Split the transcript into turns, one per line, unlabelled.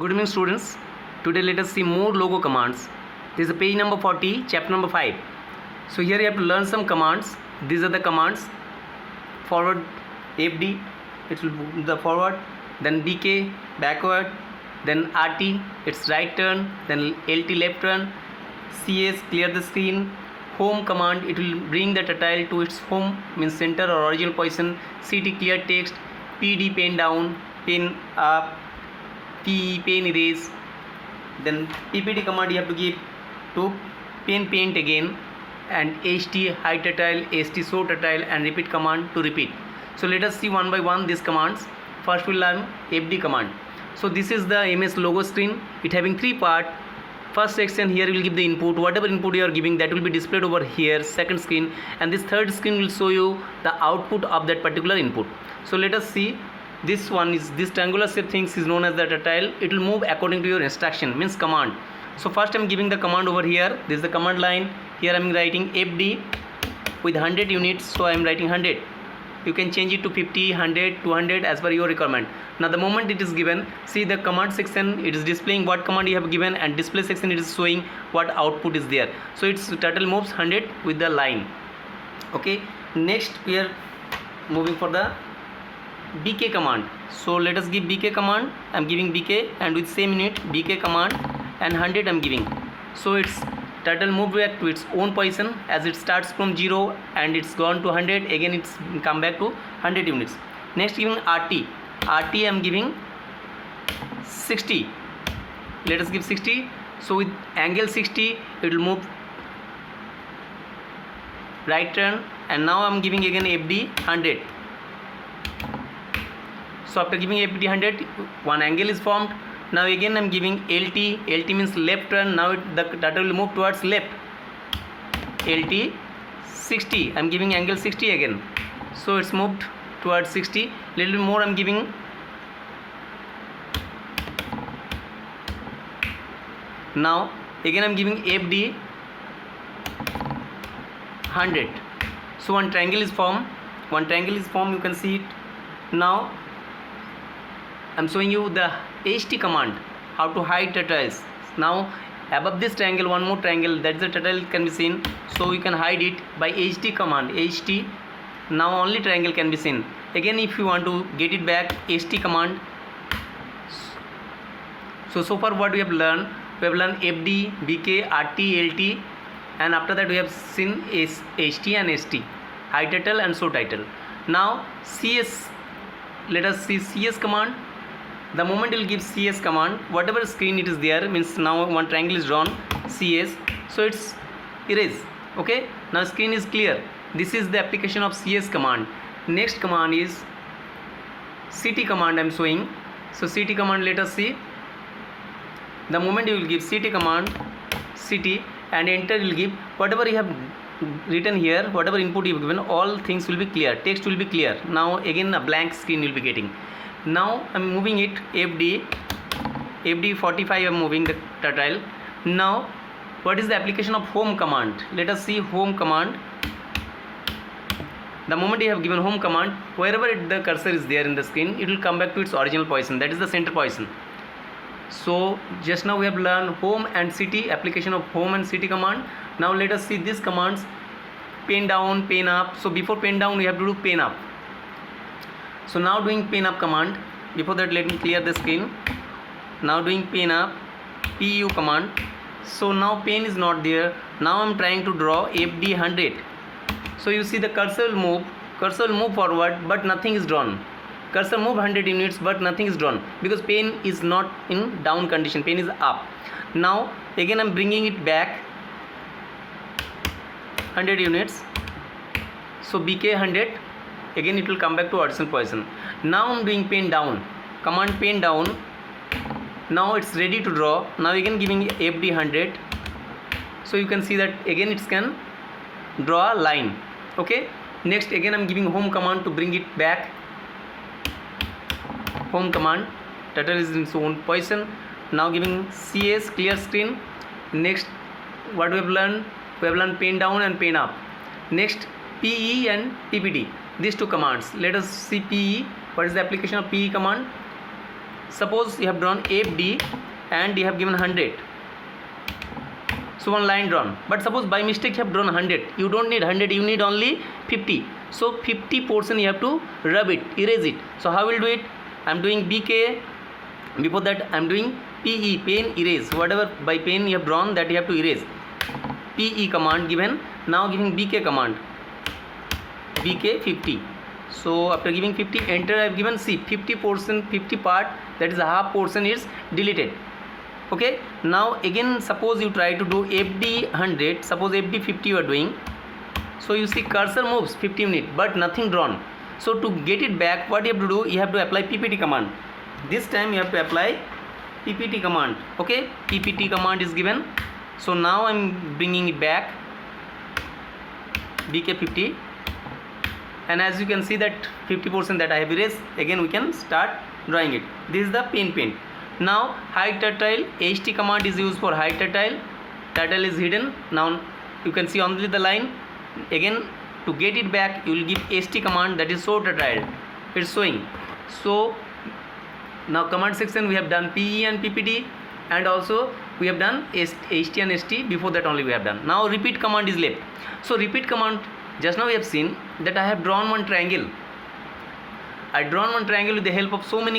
Good evening, students. Today let us see more logo commands. This is page number 40, chapter number 5. So here you have to learn some commands. These are the commands. Forward, FD, it will move the forward, then BK, backward, then RT, it's right turn, then LT, left turn, CS, clear the screen, home command, it will bring the turtle to its home, means center or original position, CT, clear text, PD, pen down, pen up, PE, pen erase, then PPT command you have to give to pen paint again, and HT, hide turtle, ST, show turtle, and repeat command to repeat. So let us see one by one these commands. First we'll learn FD command. So this is the MS logo screen. It having three parts. First section, here will give the input. Whatever input you are giving, that will be displayed over here, second screen, and this third screen will show you the output of that particular input. So let us see. This one is, this triangular shape things is known as the turtle. It will move according to your instruction, means command. So first I am giving the command over here. This is the command line. Here I am writing FD with 100 units, so I am writing 100. You can change it to 50, 100, 200 as per your requirement. Now the moment it is given, see the command section, it is displaying what command you have given, and display section it is showing what output is there. So its turtle moves 100 with the line. Okay, next we are moving for the BK command. So let us give BK command. I am giving BK, and with same unit BK command, and 100 I am giving. So its turtle move back to its own position, as it starts from 0 and it's gone to 100, again it's come back to 100 units. Next giving RT. RT I am giving 60. Let us give 60. So with angle 60 it will move right turn, and now I am giving again FD 100. So after giving FD 100, one angle is formed. Now again I am giving LT. LT means left turn. Now the turtle will move towards left. LT 60. I am giving angle 60 again. So it's moved towards 60. Little more I am giving. Now again I am giving FD 100. So one triangle is formed. One triangle is formed. You can see it. Now I am showing you the HT command, how to hide turtles. Now above this triangle, one more triangle, that is the turtle can be seen. So you can hide it by HT command. HT. Now only triangle can be seen. Again if you want to get it back, HT command. So far what we have learned FD, BK, RT, LT, and after that we have seen HT and ST, hide turtle and show turtle. Now CS. Let us see CS command. The moment you will give CS command, whatever screen it is there, means now one triangle is drawn, CS, so it's erase. Okay, now screen is clear. This is the application of CS command. Next command is CT command I am showing. So CT command, let us see. The moment you will give CT command, CT, and enter, you will give whatever you have written here, whatever input you have given, all things will be clear, text will be clear. Now again a blank screen you will be getting. Now I am moving it FD 45 I am moving the turtle. Now what is the application of home command? Let us see home command. The moment you have given home command, wherever the cursor is there in the screen, it will come back to its original position, that is the center position. So just now we have learned home and CT, application of home and CT command. Now let us see these commands. Pen down, pen up. So before pen down we have to do pen up. So now doing pen up command. Before that let me clear the screen. Now doing pen up, PU command. So now pen is not there. Now I am trying to draw FD 100. So you see the cursor will move forward, but nothing is drawn. Cursor move 100 units, but nothing is drawn, because pen is not in down condition, pen is up. Now again I am bringing it back 100 units. So BK 100. Again it will come back to original position. Now I am doing pen down, command pen down. Now it's ready to draw. Now again giving FD 100. So you can see that again it can draw a line. Okay, next again I am giving home command to bring it back. Home command, turtle is in its own position. Now giving CS, clear screen. Next what we have learned pen down and pen up. Next PE and PPT. These two commands. Let us see PE. What is the application of PE command? suppose you have drawn FD and you have given 100. So one line drawn, but suppose by mistake you have drawn 100, you don't need 100, you need only 50. So 50 portion you have to rub it, erase it. So how will do it? I am doing BK, before that I am doing PE, pen erase, whatever by pen you have drawn that you have to erase. PE command given, now giving BK command, BK 50. So after giving 50, enter, I have given C, 50 portion, 50 part, that is a half portion is deleted. Okay, now again suppose you try to do FD 100, suppose FD 50 you are doing. So you see cursor moves 50 minutes but nothing drawn. So to get it back, what you have to do, you have to apply PPT command. This time you have to apply PPT command. Okay, PPT command is given. So now I am bringing it back, BK50, and as you can see that 50% that I have erased, again we can start drawing it. This is the pen paint. Now hide turtle, HT command is used for hide turtle. Turtle is hidden. Now you can see only the line. Again to get it back, you will give HT command, that is show turtle. It's showing. So now command section we have done PE and PPT, and also we have done HT and ST. Before that only we have done. Now repeat command is left. So repeat command, just now we have seen that I have drawn one triangle. I drawn one triangle with the help of so many